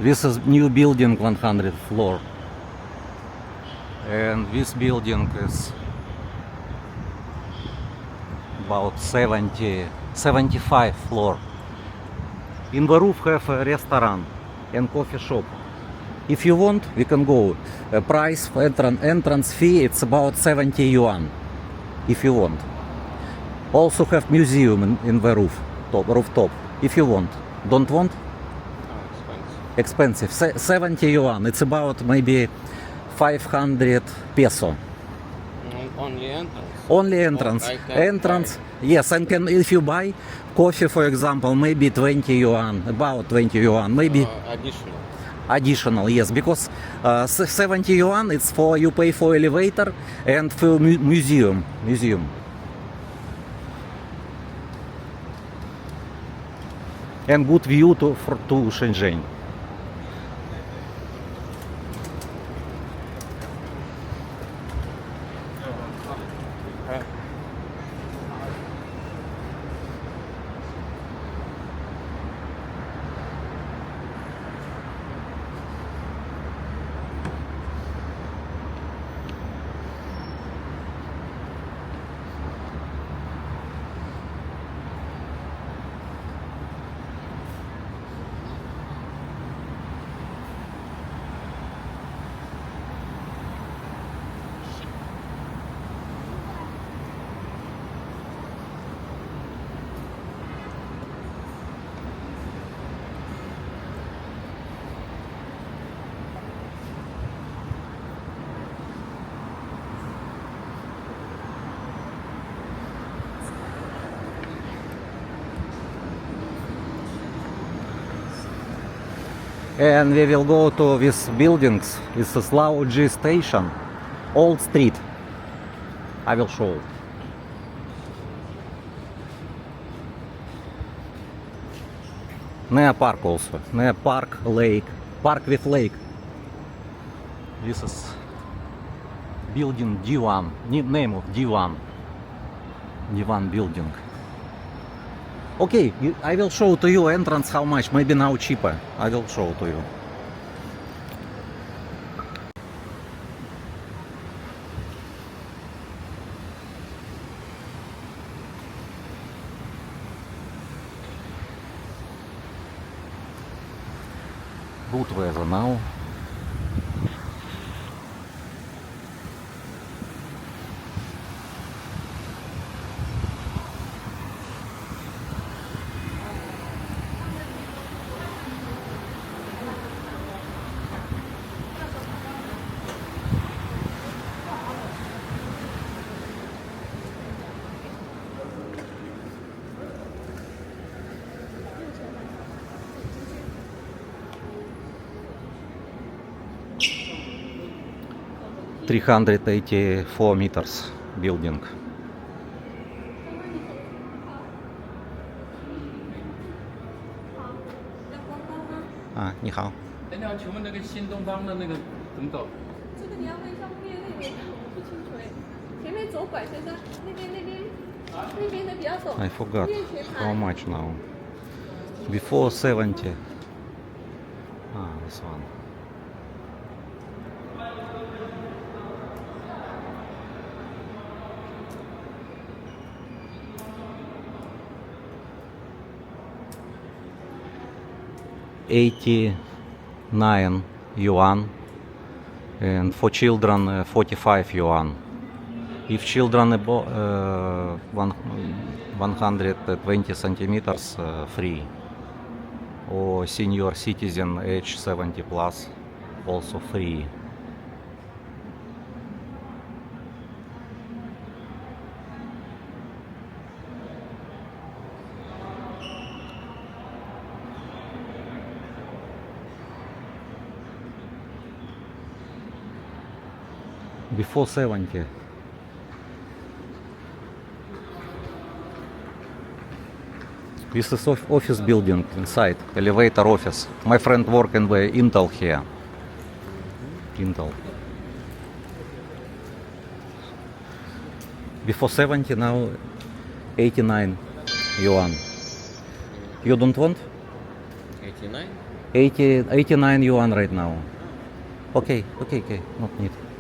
This is new building, 100th floor. And this building is about 75 floor. In the roof have a restaurant and coffee shop. If you want, we can go. Price for entrance fee, it's about 70 yuan. If you want. Also have museum in the rooftop. If you want. Don't want? Expensive. 70 yuan. It's about maybe 500 peso. Only entrance. Only entrance. I can Entrance. Yes, and if you buy coffee, for example, maybe 20 yuan. About 20 yuan. Maybe additional, yes, because 70 yuan it's for you pay for elevator and for museum. And good view to Shenzhen. And we will go to these buildings. This is Lao Ji station, Old Street. I will show. Near park also. Near park, lake. Park with lake. This is building D1. Name of D1. D1 building. Okay, I will show to you entrance how much. Maybe now cheaper. I will show to you. Good weather now. $384 meters building. 你好。你好，请问那个新东方的那个怎么走？这个你要问一下后面那边，我不清楚哎。前面左拐先生，那边的比较陡。I forgot how much now. Before 70. This one. $89 yuan, and for children 45 yuan. If children above 120 centimeters, free. Or senior citizen age 70 plus, also free. Before 70. This is office building inside, elevator office. My friend work in the Intel here. Intel. Before 70, now 89 yuan. You don't want? 89? 89 yuan right now. Okay, not need.